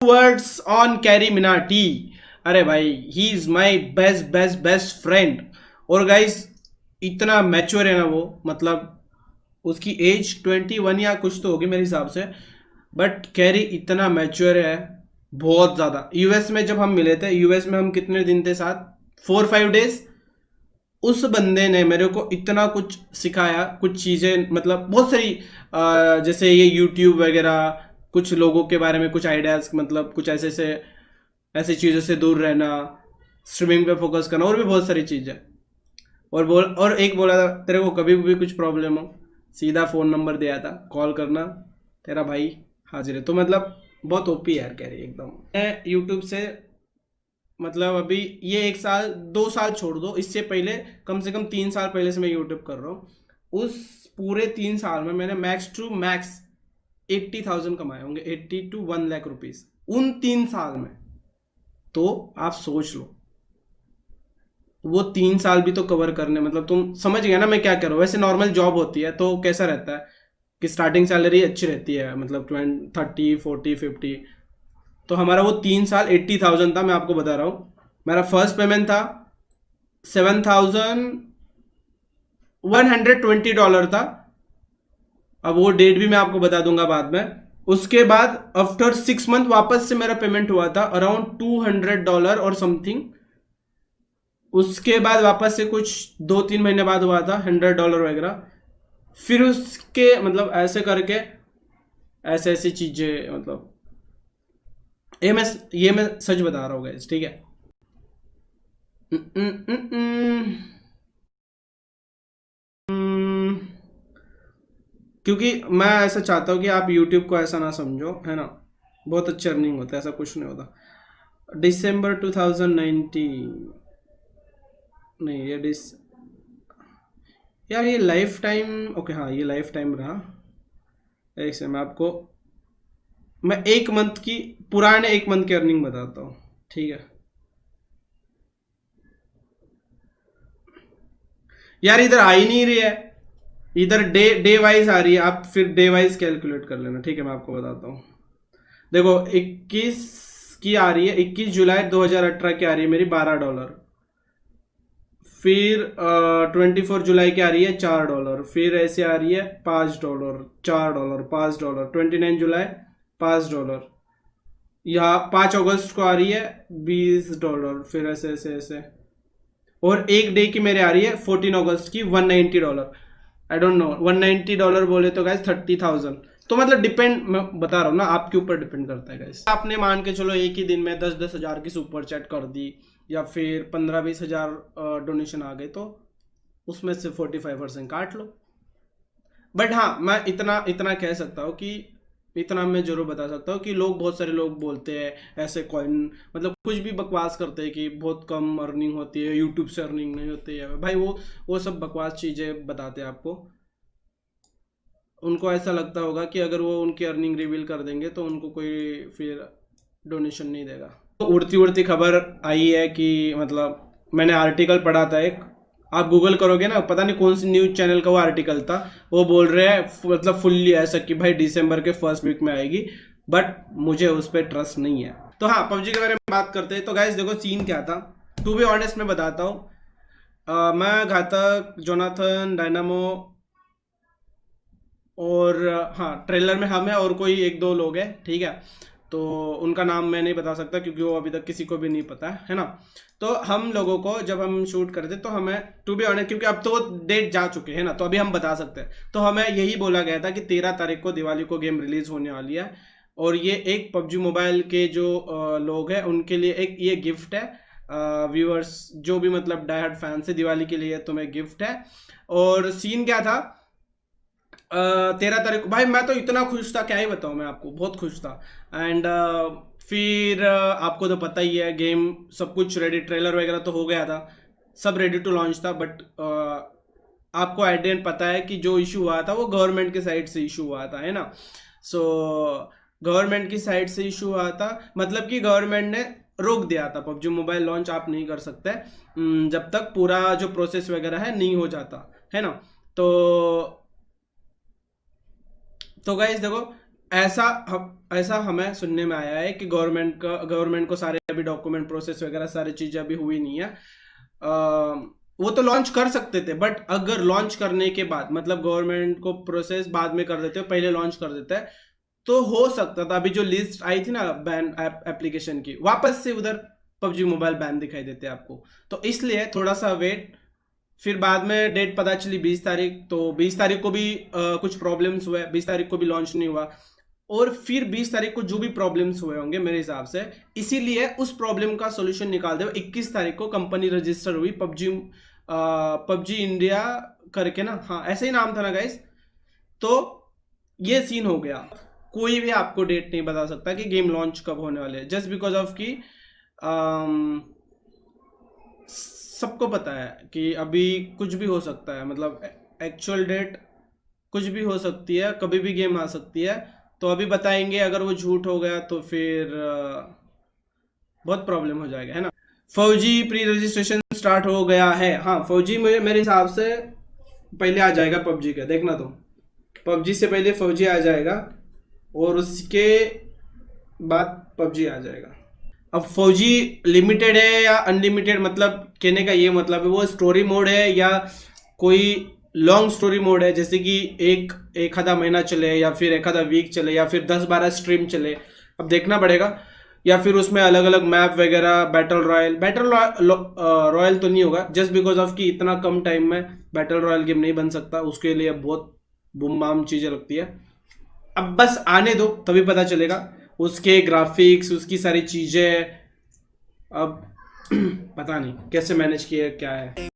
Words on carry Minati. अरे भाई, he is my best best best friend. और guys इतना मैच्योर है ना वो, मतलब उसकी एज 21 या कुछ तो होगी मेरे हिसाब से, बट कैरी इतना मैच्योर है, बहुत ज़्यादा। यूएस में जब हम मिले थे, यूएस में हम कितने दिन थे साथ, 4-5 डेज। उस बंदे ने मेरे को इतना कुछ सिखाया, कुछ चीज़ें, मतलब बहुत सारी जैसे ये यूट्यूब वगैरह, कुछ लोगों के बारे में कुछ आइडियाज़, मतलब कुछ ऐसे से ऐसी चीज़ों से दूर रहना, स्ट्रीमिंग पे फोकस करना, और भी बहुत सारी चीज़ें। और एक बोला था, तेरे को कभी भी कुछ प्रॉब्लम हो सीधा फ़ोन नंबर दिया था, कॉल करना, तेरा भाई हाजिर है। तो मतलब बहुत ओपी है यार कैरी एकदम। मैं यूट्यूब से, मतलब अभी ये 1 साल 2 साल छोड़ दो, इससे पहले कम से कम 3 साल पहले से मैं यूट्यूब कर रहा हूँ। उस पूरे 3 साल में मैंने मैक्स टू मैक्स 80,000 कमाए होंगे, 80 to 1 लाख रुपीज उन 3 साल में। तो आप सोच लो, वो 3 साल भी तो कवर करने, मतलब तुम समझ गए ना मैं क्या कर रहा हूँ। वैसे नॉर्मल जॉब होती है तो कैसा रहता है कि स्टार्टिंग सैलरी अच्छी रहती है, मतलब 20, 30, 40, 50। तो हमारा वो 3 साल 80,000 था। मैं आपको बता रहा हूँ, मेरा फर्स्ट पेमेंट था $7,120 था। अब वो डेट भी मैं आपको बता दूंगा बाद में। उसके बाद आफ्टर 6 मंथ वापस से मेरा पेमेंट हुआ था अराउंड $200 और समथिंग। उसके बाद वापस से कुछ 2-3 महीने बाद हुआ था $100 वगैरह। फिर उसके मतलब ऐसे करके ऐसे ऐसी चीजें, मतलब ये मैं सच बता रहा हूँ गाइस, ठीक है। उम, उम, उम, उम, उम, क्योंकि मैं ऐसा चाहता हूँ कि आप यूट्यूब को ऐसा ना समझो, है ना। बहुत अच्छा अर्निंग होता है, ऐसा कुछ नहीं होता। दिसंबर 2019, नहीं ये यार ये लाइफ टाइम, ओके हाँ ये लाइफ टाइम रहा। एक से मैं 1 मंथ की, पुराने 1 मंथ की अर्निंग बताता हूँ, ठीक है। यार इधर आ ही नहीं रही है, इधर डे डे वाइज आ रही है। आप फिर डे वाइज कैलकुलेट कर लेना, ठीक है। मैं आपको बताता हूँ, देखो 21 की आ रही है, 21 जुलाई 2018 की आ रही है मेरी $12। फिर 24 जुलाई की आ रही है $4। फिर ऐसे आ रही है $5, $4, $5, 29 जुलाई $5। यहाँ 5 अगस्त को आ रही है $20। फिर ऐसे ऐसे ऐसे, और एक डे की मेरे आ रही है 14 अगस्त की $190। आई डोंट नो, $190 बोले तो गाइस 30,000। तो मतलब डिपेंड, मैं बता रहा हूँ ना, आपके ऊपर डिपेंड करता है गाइस। आपने मान के चलो एक ही दिन में 10-10 हज़ार की सुपर चैट कर दी, या फिर 15-20 हज़ार डोनेशन आ गए, तो उसमें से 45% काट लो। बट हाँ, मैं इतना इतना कह सकता हूँ कि, इतना मैं जरूर बता सकता हूँ कि लोग, बहुत सारे लोग बोलते हैं ऐसे कॉइन, मतलब कुछ भी बकवास करते हैं कि बहुत कम अर्निंग होती है, यूट्यूब से अर्निंग नहीं होती है भाई। वो सब बकवास चीज़ें बताते हैं आपको। उनको ऐसा लगता होगा कि अगर वो उनकी अर्निंग रिवील कर देंगे तो उनको कोई फिर डोनेशन नहीं देगा। तो उड़ती उड़ती खबर आई है कि, मतलब मैंने आर्टिकल पढ़ा था एक, आप गूगल करोगे ना, पता नहीं कौन सी न्यूज चैनल का वो आर्टिकल था। वो बोल रहे हैं मतलब फुल्ली ऐसा कि भाई दिसंबर के फर्स्ट वीक में आएगी, बट मुझे उस पर ट्रस्ट नहीं है। तो हाँ, पबजी के बारे में बात करते हैं। तो गाइस देखो सीन क्या था, टू बी ऑनेस्ट मैं बताता हूँ। मैं घातक, जोनाथन, डायनामो, और हाँ ट्रेलर में हम है और कोई 1-2 लोग हैं, ठीक है। तो उनका नाम मैं नहीं बता सकता क्योंकि वो अभी तक किसी को भी नहीं पता है ना। तो हम लोगों को जब हम शूट करते तो हमें, टू बी ऑनेस्ट, क्योंकि अब तो वो डेट जा चुके हैं ना, तो अभी हम बता सकते हैं। तो हमें यही बोला गया था कि 13 तारीख को दिवाली को गेम रिलीज होने वाली है, और ये एक पबजी मोबाइल के जो लोग हैं उनके लिए एक ये गिफ्ट है। व्यूअर्स जो भी मतलब डाई हार्ड फैंस है, दिवाली के लिए तुम्हें गिफ्ट है। और सीन क्या था, 13 तारीख को भाई मैं तो इतना खुश था, क्या ही बताऊं मैं आपको, बहुत खुश था। एंड फिर आपको तो पता ही है, गेम सब कुछ रेडी, ट्रेलर वगैरह तो हो गया था, सब रेडी टू लॉन्च था। बट आपको आइडियन पता है कि जो इशू हुआ था वो गवर्नमेंट के साइड से इशू हुआ था, है ना। सो गवर्नमेंट की साइड से इशू हुआ था, मतलब कि गवर्नमेंट ने रोक दिया था पबजी मोबाइल लॉन्च आप नहीं कर सकते जब तक पूरा जो प्रोसेस वगैरह है नहीं हो जाता, है ना। तो गाइस देखो, ऐसा हमें सुनने में आया है कि गवर्नमेंट को सारे अभी डॉक्यूमेंट प्रोसेस वगैरह सारी चीजें अभी हुई नहीं है। वो तो लॉन्च कर सकते थे, बट अगर लॉन्च करने के बाद मतलब गवर्नमेंट को प्रोसेस बाद में कर देते हो, पहले लॉन्च कर देते हैं, तो हो सकता था अभी जो लिस्ट आई थी ना बैन एप्लीकेशन की, वापस से उधर पबजी मोबाइल बैन दिखाई देते आपको। तो इसलिए थोड़ा सा वेट। फिर बाद में डेट पता चली 20 तारीख, तो 20 तारीख को भी कुछ प्रॉब्लम्स हुए, 20 तारीख को भी लॉन्च नहीं हुआ। और फिर 20 तारीख को जो भी प्रॉब्लम्स हुए होंगे मेरे हिसाब से, इसीलिए उस प्रॉब्लम का सॉल्यूशन निकाल दे। 21 तारीख को कंपनी रजिस्टर हुई, पबजी इंडिया करके ना, हाँ ऐसे ही नाम था ना गाइस। तो ये सीन हो गया। कोई भी आपको डेट नहीं बता सकता कि गेम लॉन्च कब होने वाले है, जस्ट बिकॉज ऑफ कि सबको पता है कि अभी कुछ भी हो सकता है, मतलब एक्चुअल डेट कुछ भी हो सकती है, कभी भी गेम आ सकती है। तो अभी बताएंगे, अगर वो झूठ हो गया तो फिर बहुत प्रॉब्लम हो जाएगा, है ना। फौजी प्री रजिस्ट्रेशन स्टार्ट हो गया है। हाँ फौजी मेरे हिसाब से पहले आ जाएगा पबजी का, देखना तुम, पबजी से पहले फौजी आ जाएगा और उसके बाद पबजी आ जाएगा। अब फौजी लिमिटेड है या अनलिमिटेड, मतलब कहने का ये मतलब है वो स्टोरी मोड है या कोई लॉन्ग स्टोरी मोड है, जैसे कि एक आधा महीना चले या फिर एक आधा वीक चले या फिर 10-12 स्ट्रीम चले, अब देखना पड़ेगा। या फिर उसमें अलग अलग मैप वगैरह, बैटल रॉयल तो नहीं होगा, जस्ट बिकॉज ऑफ कि इतना कम टाइम में बैटल रॉयल गेम नहीं बन सकता, उसके लिए बहुत बुम बाम चीजें लगती है। अब बस आने दो तभी पता चलेगा, उसके ग्राफिक्स, उसकी सारी चीजें अब पता नहीं कैसे मैनेज किया क्या है।